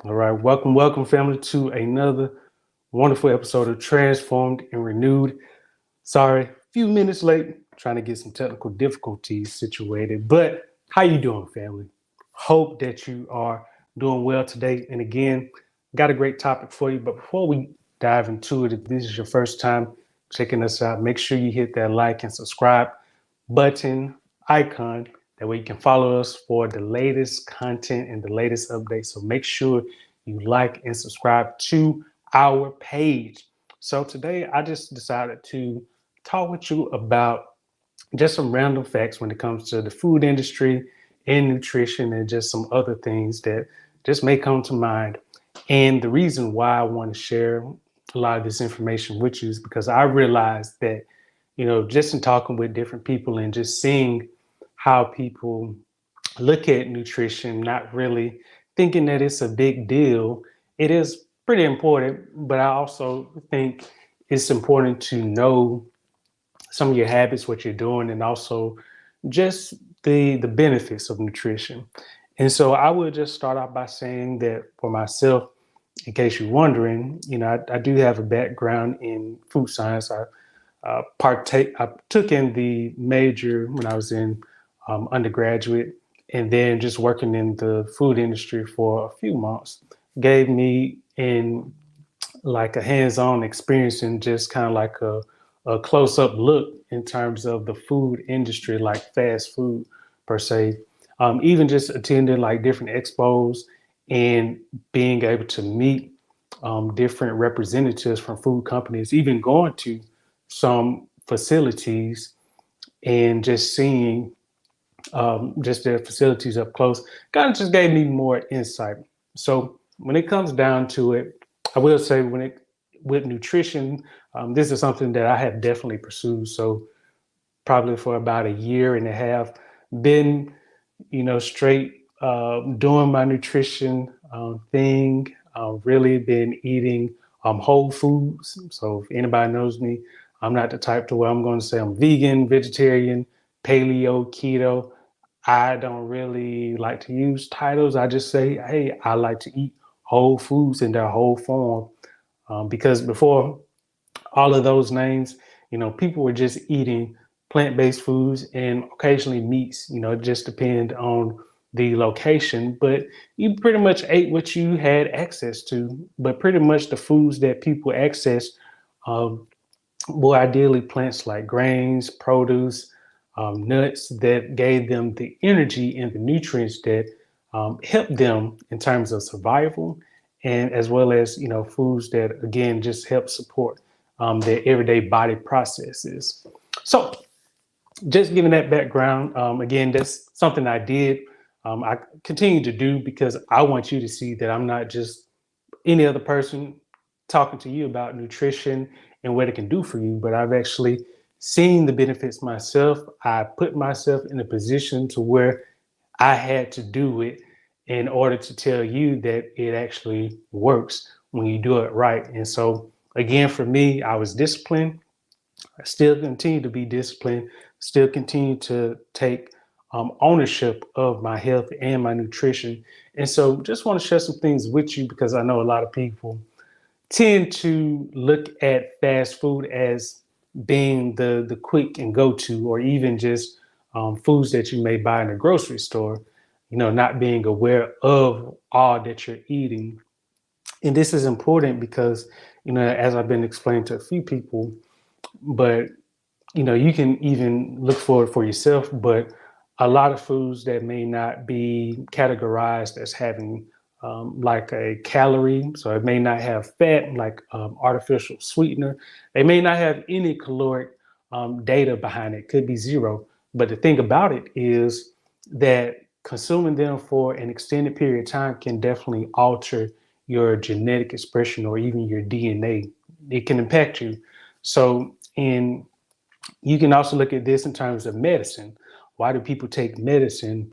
All right, welcome, family, to another wonderful episode of Transformed and Renewed. Sorry, a few minutes late, trying to get some technical difficulties situated. But how you doing, family? Hope that you are doing well today. And again, got a great topic for you. But before we dive into it, if this is your first time checking us out, make sure you hit that like and subscribe button icon. That way you can follow us for the latest content and the latest updates. So make sure you like and subscribe to our page. So today I just decided to talk with you about just some random facts when it comes to the food industry and nutrition and just some other things that just may come to mind. And the reason why I want to share a lot of this information with you is because I realized that, just in talking with different people and just seeing how people look at nutrition, not really thinking that it's a big deal. It is pretty important, but I also think it's important to know some of your habits, what you're doing, and also just the benefits of nutrition. And so I would just start out by saying that for myself, in case you're wondering, I do have a background in food science. I took in the major when I was in undergraduate, and then just working in the food industry for a few months gave me in like a hands-on experience and just kind of like a close-up look in terms of the food industry, like fast food per se. Even just attending like different expos and being able to meet different representatives from food companies, even going to some facilities and just seeing just their facilities up close, kind of just gave me more insight. So when it comes down to it, I will say with nutrition, this is something that I have definitely pursued. So probably for about a year and a half, been straight doing my nutrition thing. Really been eating whole foods. So if anybody knows me, I'm not the type to where I'm going to say I'm vegan, vegetarian, paleo, keto. I don't really like to use titles. I just say, hey, I like to eat whole foods in their whole form. Because before all of those names, people were just eating plant-based foods and occasionally meats. It just depend on the location, but you pretty much ate what you had access to. But pretty much the foods that people access um, were ideally plants like grains, produce, nuts that gave them the energy and the nutrients that helped them in terms of survival, and as well as foods that again just help support their everyday body processes. So, just giving that background, again, that's something I did. I continue to do because I want you to see that I'm not just any other person talking to you about nutrition and what it can do for you, but I've actually seen the benefits myself. I put myself in a position to where I had to do it in order to tell you that it actually works when you do it right. And so, again, for me, I was disciplined. I still continue to be disciplined, still continue to take ownership of my health and my nutrition. And so, just want to share some things with you because I know a lot of people tend to look at fast food as being the quick and go to, or even just foods that you may buy in a grocery store, not being aware of all that you're eating. And this is important because, as I've been explaining to a few people, but you can even look for it for yourself, but a lot of foods that may not be categorized as having like a calorie, so it may not have fat, like artificial sweetener. They may not have any caloric data behind it, could be zero. But the thing about it is that consuming them for an extended period of time can definitely alter your genetic expression or even your DNA. It can impact you. So, in you can also look at this in terms of medicine. Why do people take medicine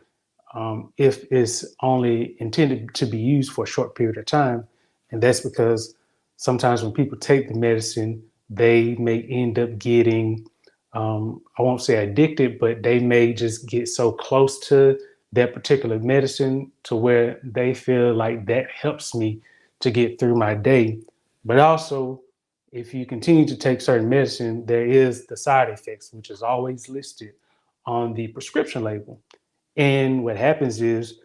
if it's only intended to be used for a short period of time? And that's because sometimes when people take the medicine, they may end up getting, I won't say addicted, but they may just get so close to that particular medicine to where they feel like that helps me to get through my day. But also, if you continue to take certain medicine, there is the side effects, which is always listed on the prescription label. And what happens is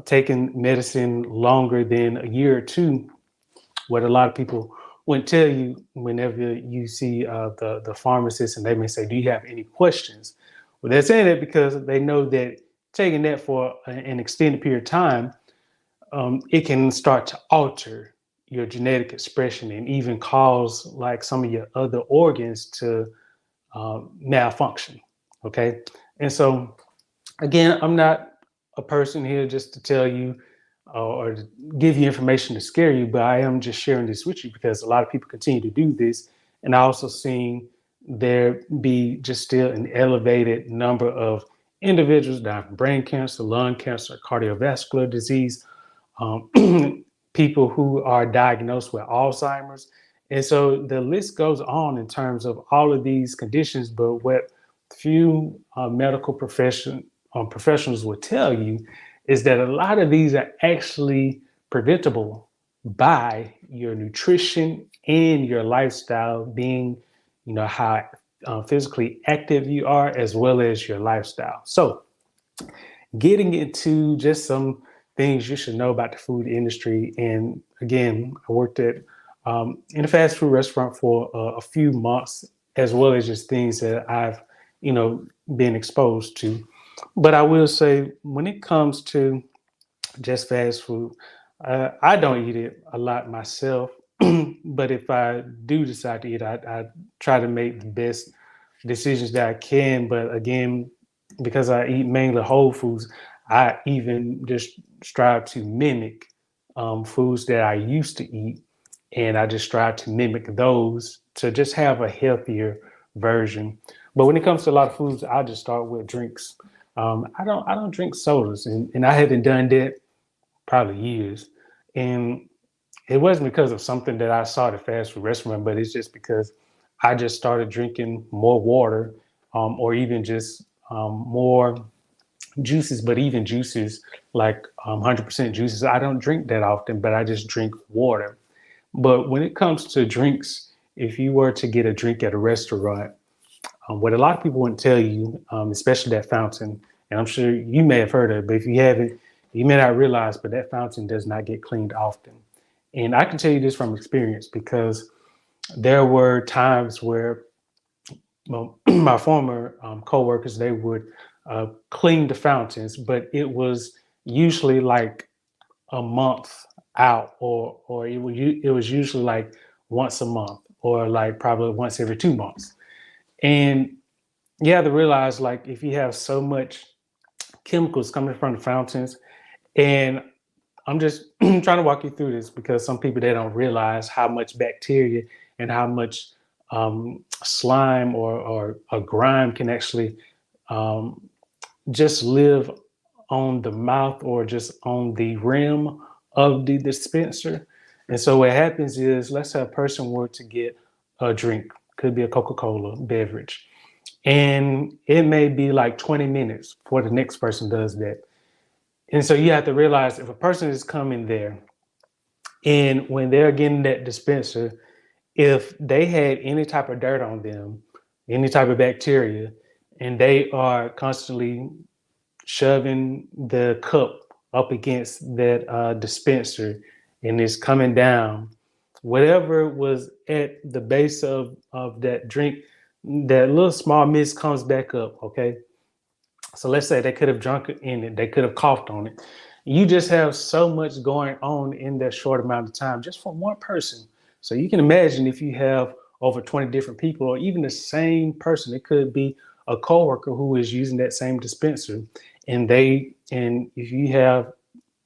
taking medicine longer than a year or two, what a lot of people wouldn't tell you whenever you see the pharmacist and they may say, "Do you have any questions?" Well, they're saying that because they know that taking that for an extended period of time, it can start to alter your genetic expression and even cause like some of your other organs to malfunction. Okay. And so, again, I'm not a person here just to tell you or to give you information to scare you, but I am just sharing this with you because a lot of people continue to do this. And I also seen there be just still an elevated number of individuals dying from brain cancer, lung cancer, cardiovascular disease, um, people who are diagnosed with Alzheimer's. And so the list goes on in terms of all of these conditions, but what few medical professionals will tell you is that a lot of these are actually preventable by your nutrition and your lifestyle being, how physically active you are, as well as your lifestyle. So getting into just some things you should know about the food industry. And again, I worked at in a fast food restaurant for a few months, as well as just things that I've, been exposed to. But I will say, when it comes to just fast food, I don't eat it a lot myself. But if I do decide to eat, I try to make the best decisions that I can. But again, because I eat mainly whole foods, I even just strive to mimic foods that I used to eat, and I just strive to mimic those to just have a healthier version. But when it comes to a lot of foods, I just start with drinks. I don't drink sodas, and I haven't done that probably years. And it wasn't because of something that I saw at a fast food restaurant, but it's just because I just started drinking more water, or even just more juices. But even juices like 100% juices, I don't drink that often, but I just drink water. But when it comes to drinks, if you were to get a drink at a restaurant, what a lot of people wouldn't tell you, especially that fountain, and I'm sure you may have heard of it, but if you haven't, you may not realize, but that fountain does not get cleaned often. And I can tell you this from experience because there were times where, well, my former coworkers, they would clean the fountains, but it was usually like a month out, or it was usually like once a month, or like probably once every 2 months. And you have to realize, like, if you have so much chemicals coming from the fountains, and I'm just trying to walk you through this because some people, they don't realize how much bacteria and how much slime or a grime can actually um, just live on the mouth or just on the rim of the dispenser. And so what happens is, let's say a person were to get a drink, could be a Coca-Cola beverage, and it may be like 20 minutes before the next person does that. And so you have to realize, if a person is coming there and when they're getting that dispenser, if they had any type of dirt on them, any type of bacteria, and they are constantly shoving the cup up against that dispenser and it's coming down, whatever was at the base of that drink, that little small mist comes back up. Okay. So let's say they could have drunk it in it, they could have coughed on it. You just have so much going on in that short amount of time just for one person. So you can imagine if you have over 20 different people, or even the same person, it could be a coworker who is using that same dispenser, and if you have,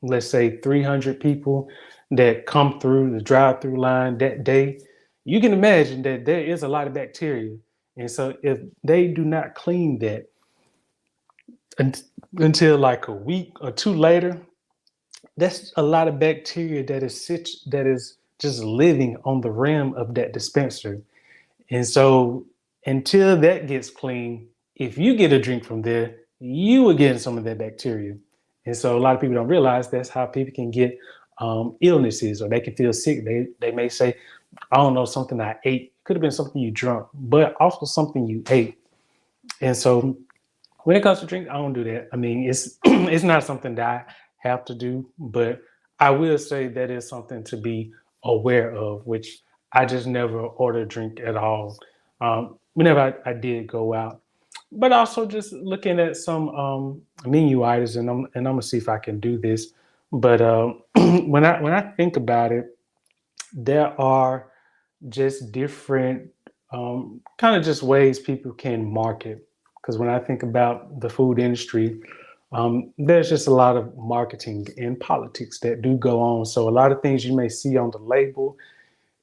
let's say, 300 people that come through the drive-through line that day, you can imagine that there is a lot of bacteria. And so if they do not clean that until like a week or two later, that's a lot of bacteria that is just living on the rim of that dispenser. And so until that gets clean, if you get a drink from there, you were getting some of that bacteria. And so a lot of people don't realize that's how people can get illnesses, or they can feel sick. They may say, I don't know, something I ate. Could have been something you drunk, but also something you ate. And so when it comes to drink, I don't do that. I mean, it's it's not something that I have to do, but I will say that is something to be aware of, which I just never order a drink at all. Whenever I did go out, but also just looking at some menu items, and I'm gonna see if I can do this. But when I think about it, there are just different kind of just ways people can market. Because when I think about the food industry, there's just a lot of marketing and politics that do go on. So a lot of things you may see on the label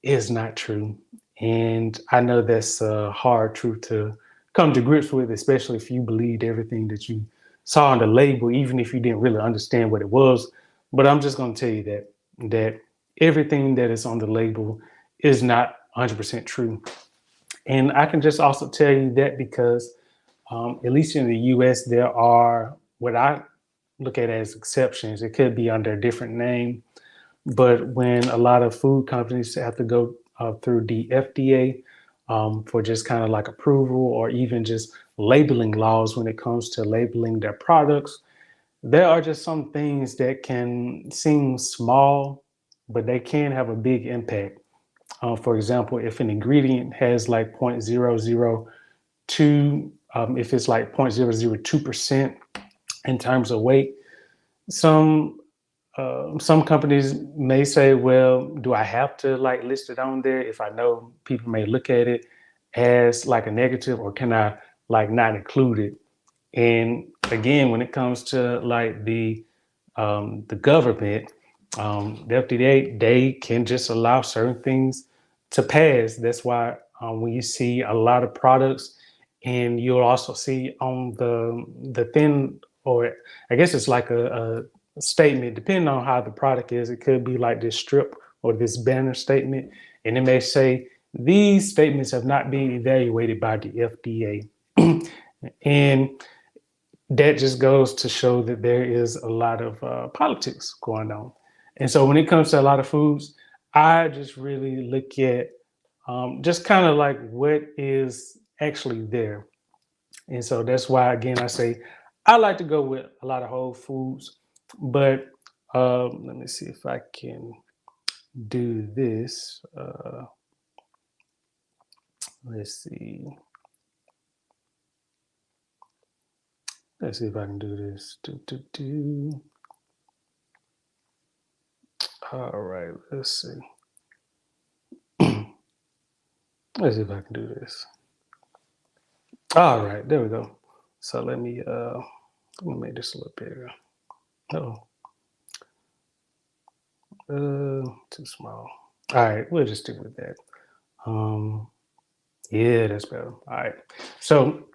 is not true. And I know that's a hard truth to come to grips with, especially if you believed everything that you saw on the label, even if you didn't really understand what it was. But I'm just going to tell you that everything that is on the label is not 100% true. And I can just also tell you that because, at least in the US, there are what I look at as exceptions. It could be under a different name, but when a lot of food companies have to go through the FDA for just kind of like approval, or even just labeling laws when it comes to labeling their products, there are just some things that can seem small, but they can have a big impact. For example, if an ingredient has like 0.002, if it's like 0.002% in terms of weight, some some companies may say, well, do I have to like list it on there if I know people may look at it as like a negative, or can I like not include it? And again, when it comes to like the government, the FDA, they can just allow certain things to pass. That's why when you see a lot of products, and you'll also see on the thin, or I guess it's like a statement, depending on how the product is. It could be like this strip or this banner statement, and it may say these statements have not been evaluated by the FDA, and that just goes to show that there is a lot of politics going on. And so when it comes to a lot of foods, I just really look at just kind of like what is actually there. And so that's why, again, I say I like to go with a lot of whole foods. But let me see if I can do this. Let's see. Let's see if I can do this. All right, let's see. Let's see if I can do this. All right, there we go. So let me make this a little bigger. Oh, too small. All right, we'll just stick with that. Um, yeah, that's better. All right. So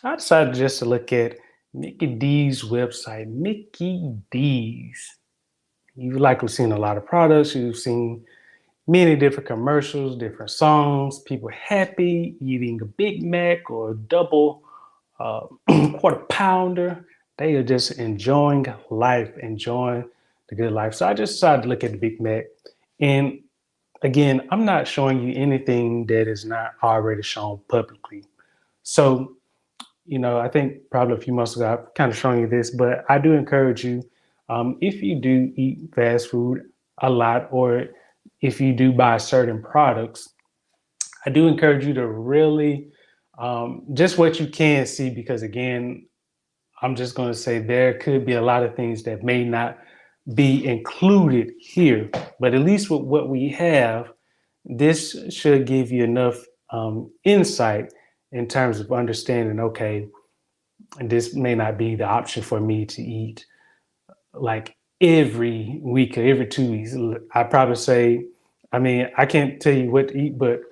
I decided just to look at Mickey D's website. Mickey D's. You've likely seen a lot of products. You've seen many different commercials, different songs, people happy eating a Big Mac or a double quarter pounder. They are just enjoying life, enjoying the good life. So I just decided to look at the Big Mac. And again, I'm not showing you anything that is not already shown publicly. So, I think probably a few months ago, I've kind of shown you this, but I do encourage you, if you do eat fast food a lot, or if you do buy certain products, I do encourage you to really just what you can see, because again, I'm just going to say there could be a lot of things that may not be included here, but at least with what we have, this should give you enough insight in terms of understanding, okay, and this may not be the option for me to eat like every week or every 2 weeks. I probably say, I mean, I can't tell you what to eat, but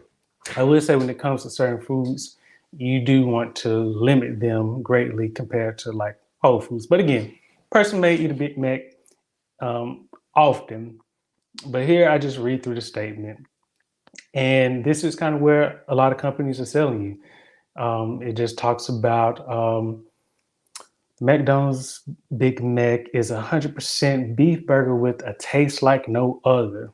I will say when it comes to certain foods, you do want to limit them greatly compared to like whole foods. But again, person may eat a Big Mac often, but here I just read through the statement. And this is kind of where a lot of companies are selling you. It just talks about McDonald's Big Mac is a 100% beef burger with a taste like no other.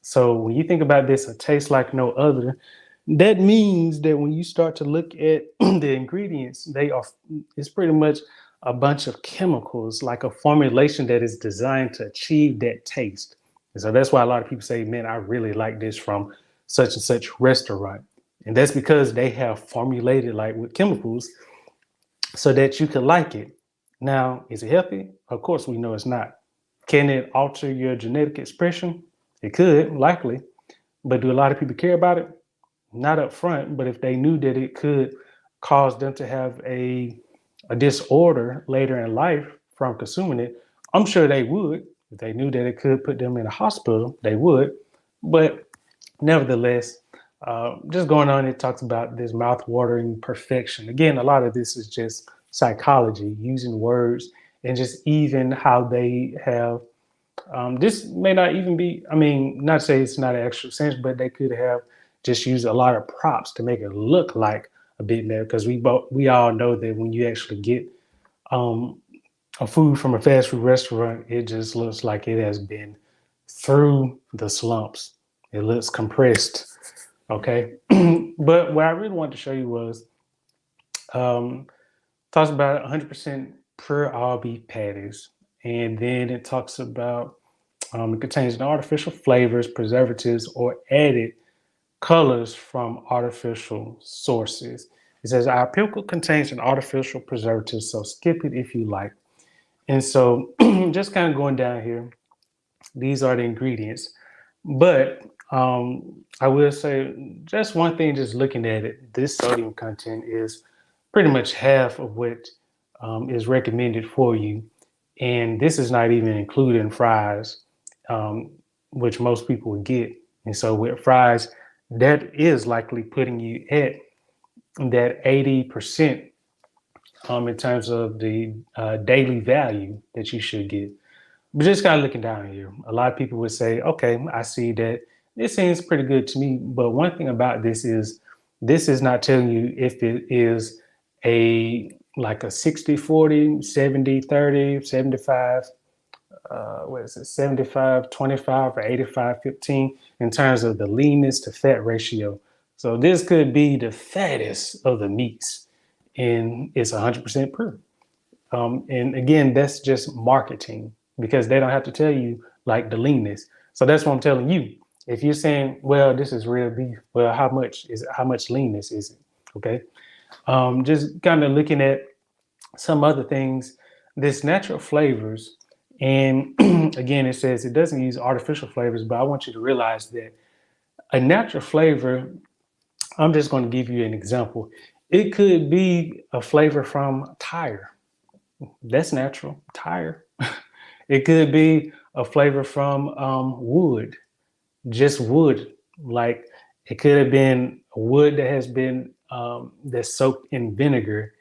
So when you think about this, a taste like no other, that means that when you start to look at the ingredients, it's pretty much a bunch of chemicals, like a formulation that is designed to achieve that taste. And so that's why a lot of people say, man, I really like this from such and such restaurant. And that's because they have formulated like with chemicals so that you can like it. Now, is it healthy? Of course, we know it's not. Can it alter your genetic expression? It could, likely. But do a lot of people care about it? Not up front, but if they knew that it could cause them to have a disorder later in life from consuming it, I'm sure they would. If they knew that it could put them in a hospital, they would. But nevertheless, just going on, it talks about this mouth-watering perfection. Again, a lot of this is just psychology, using words, and just even how they have. This may not even be, I mean, not to say it's not an actual sense, but they could have just used a lot of props to make it look like a Big Mac, because we all know that when you actually get um, a food from a fast food restaurant, it just looks like it has been through the slumps. It looks compressed. Okay. But what I really wanted to show you was um, talks about 100% pure all beef patties. And then it talks about it contains no artificial flavors, preservatives, or added colors from artificial sources. It says our pickle contains an artificial preservative, so skip it if you like. And so just kind of going down here, these are the ingredients. But I will say just one thing, just looking at it, this sodium content is pretty much half of what is recommended for you. And this is not even including fries, um, which most people would get. And so with fries, that is likely putting you at that 80% in terms of the daily value that you should get. But just kind of looking down here, a lot of people would say, okay, I see that this seems pretty good to me. But one thing about this is not telling you if it is a like a 60-40, 70-30, 75, what is it, 75-25 or 85-15 in terms of the leanness to fat ratio. So this could be the fattest of the meats and it's 100% pure. And again, that's just marketing because they don't have to tell you like the leanness. So that's what I'm telling you. If you're saying, well, this is real beef, well, how much leanness is it? Okay. Just kind of looking at some other things, this natural flavors. And again, it says it doesn't use artificial flavors, but I want you to realize that a natural flavor, I'm just going to give you an example. It could be a flavor from tire. That's natural, tire. It could be a flavor from wood, just wood. Like it could have been wood that has been that's soaked in vinegar,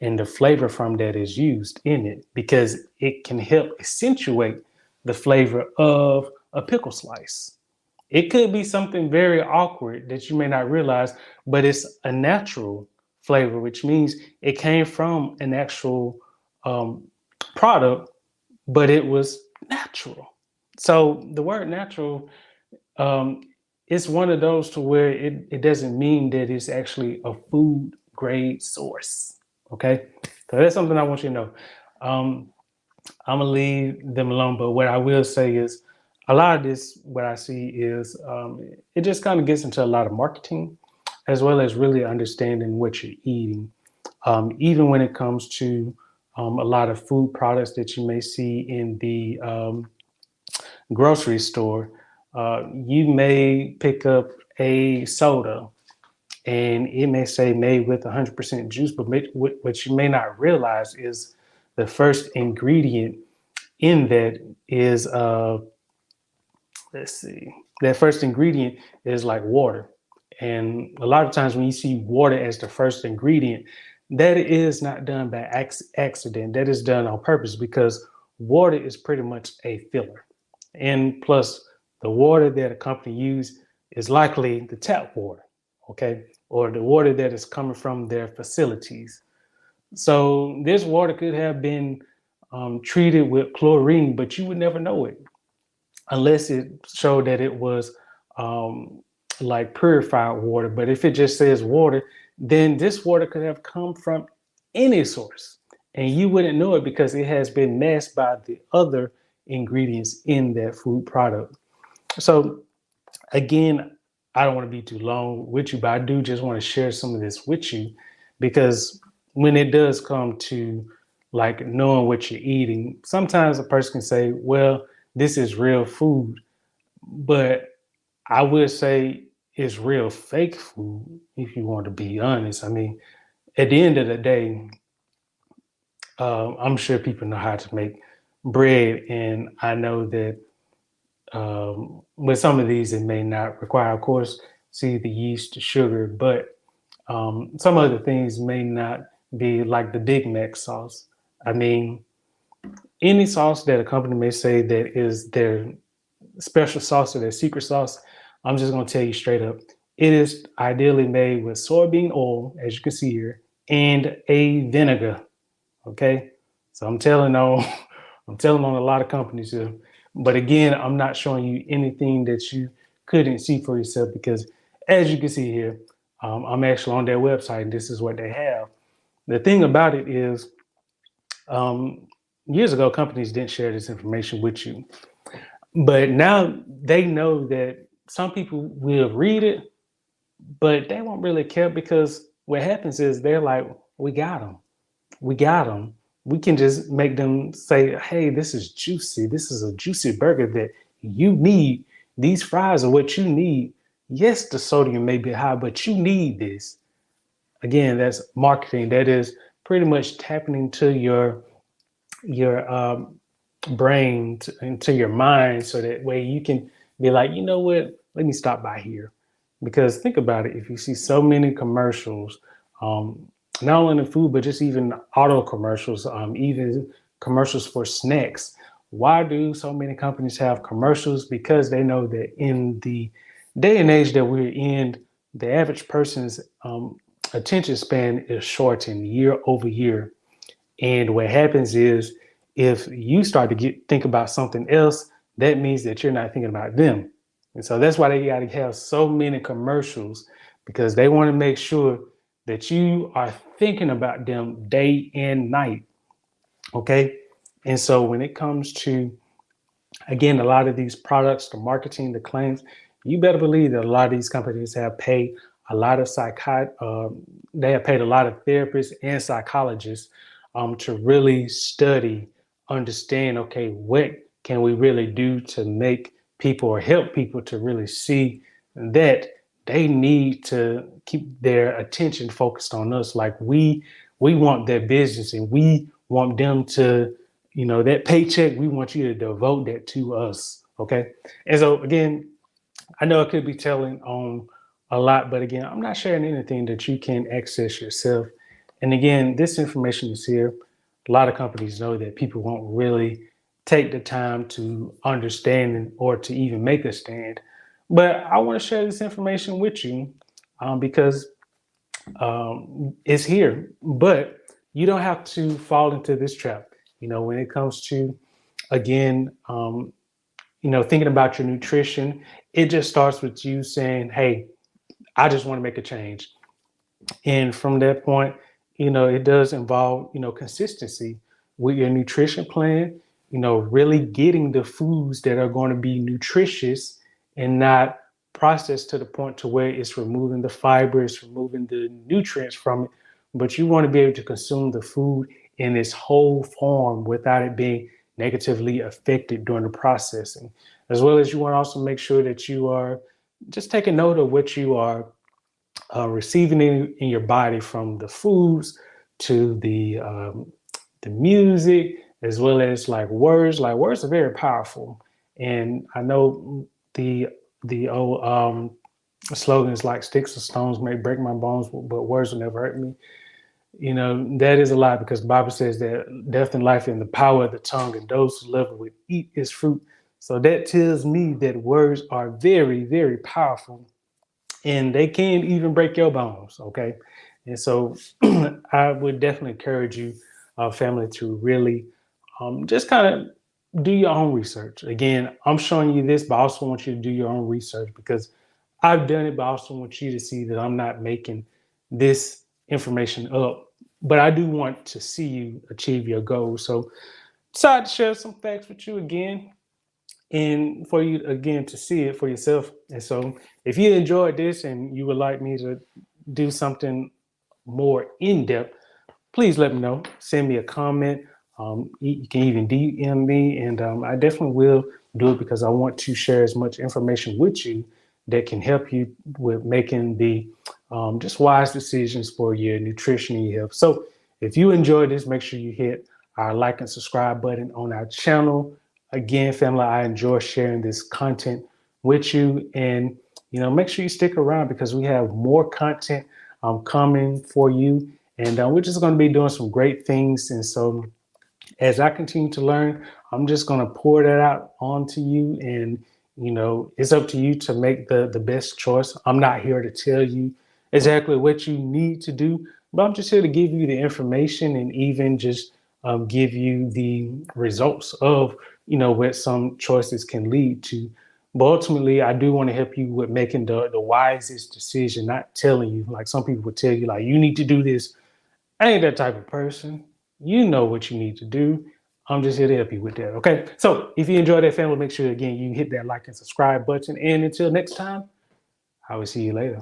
and the flavor from that is used in it because it can help accentuate the flavor of a pickle slice. It could be something very awkward that you may not realize, but it's a natural flavor, which means it came from an actual um, product, but it was natural. So the word natural um, is one of those to where it doesn't mean that it's actually a food grade source. Okay, so that's something I want you to know. Um, I'm gonna leave them alone, but what I will say is a lot of this, what I see is it just kind of gets into a lot of marketing as well as really understanding what you're eating. Even when it comes to a lot of food products that you may see in the grocery store, you may pick up a soda and it may say made with 100% juice, but what you may not realize is the first ingredient in that is, let's see, that first ingredient is like water. And a lot of times when you see water as the first ingredient, that is not done by accident. That is done on purpose because water is pretty much a filler. And plus, the water that a company uses is likely the tap water, okay, or the water that is coming from their facilities. So this water could have been treated with chlorine, but you would never know it unless it showed that it was um, like purified water. But if it just says water, then this water could have come from any source, and you wouldn't know it because it has been masked by the other ingredients in that food product. So again, I don't want to be too long with you, but I do just want to share some of this with you because when it does come to like knowing what you're eating, sometimes a person can say, well, this is real food, but I would say it's real fake food if you want to be honest. I mean, at the end of the day, I'm sure people know how to make bread, and I know that with some of these, it may not require, of course, see the yeast, the sugar, but some other things may not be like the Big Mac sauce. I mean, any sauce that a company may say that is their special sauce or their secret sauce, I'm just going to tell you straight up. It is ideally made with soybean oil, as you can see here, and a vinegar. Okay, so I'm telling on a lot of companies here. But again, I'm not showing you anything that you couldn't see for yourself because, as you can see here, I'm actually on their website, and this is what they have. The thing about it is, um, years ago, companies didn't share this information with you, but now they know that some people will read it, but they won't really care because what happens is they're like, "We got them. We got them." We can just make them say, hey, this is juicy. This is a juicy burger that you need. These fries are what you need. Yes, the sodium may be high, but you need this. Again, that's marketing. That is pretty much tapping into your brain, into your mind, so that way you can be like, you know what? Let me stop by here. Because think about it, if you see so many commercials, um, not only in the food, but just even auto commercials, even commercials for snacks. Why do so many companies have commercials? Because they know that in the day and age that we're in, the average person's attention span is shortened year over year. And what happens is if you start to think about something else, that means that you're not thinking about them. And so that's why they got to have so many commercials because they want to make sure that you are thinking about them day and night. Okay. And so when it comes to, again, a lot of these products, the marketing, the claims, you better believe that a lot of these companies have paid a lot of they have paid a lot of therapists and psychologists to really study, understand, okay, what can we really do to make people or help people to really see that they need to keep their attention focused on us. Like we want their business and we want them to, that paycheck, we want you to devote that to us. Okay. And so again, I know it could be telling on a lot, but again, I'm not sharing anything that you can access yourself. And again, this information is here. A lot of companies know that people won't really take the time to understand or to even make a stand. But I want to share this information with you because it's here. But you don't have to fall into this trap. When it comes to, again, thinking about your nutrition, it just starts with you saying, hey, I just want to make a change. And from that point, it does involve, consistency with your nutrition plan, really getting the foods that are going to be nutritious and not processed to the point to where it's removing the fiber, it's removing the nutrients from it. But you want to be able to consume the food in its whole form without it being negatively affected during the processing. As well as you want to also make sure that you are just taking note of what you are receiving in your body from the foods to the music, as well as like words. Like words are very powerful, and I know the old slogans like "sticks and stones may break my bones, but words will never hurt me." That is a lie because the Bible says that death and life are in the power of the tongue, and those who love it will eat its fruit. So that tells me that words are very, very powerful and they can even break your bones. Okay. And so I would definitely encourage you, family, to really just kind of do your own research. Again, I'm showing you this, but I also want you to do your own research because I've done it, but I also want you to see that I'm not making this information up. But I do want to see you achieve your goals. So decided to share some facts with you again and for you again to see it for yourself. And so if you enjoyed this and you would like me to do something more in depth, please let me know. Send me a comment. You can even DM me, and I definitely will do it because I want to share as much information with you that can help you with making the just wise decisions for your nutrition and your health. So if you enjoyed this, make sure you hit our like and subscribe button on our channel. Again, family, I enjoy sharing this content with you, and make sure you stick around because we have more content coming for you, and we're just going to be doing some great things. And so as I continue to learn, I'm just going to pour that out onto you. And, it's up to you to make the best choice. I'm not here to tell you exactly what you need to do, but I'm just here to give you the information and even just give you the results of, what some choices can lead to. But ultimately, I do want to help you with making the wisest decision, not telling you, like some people would tell you, like, you need to do this. I ain't that type of person. You know what you need to do. I'm just here to help you with that. Okay. So if you enjoy that, family, make sure again you hit that like and subscribe button. And until next time, I will see you later.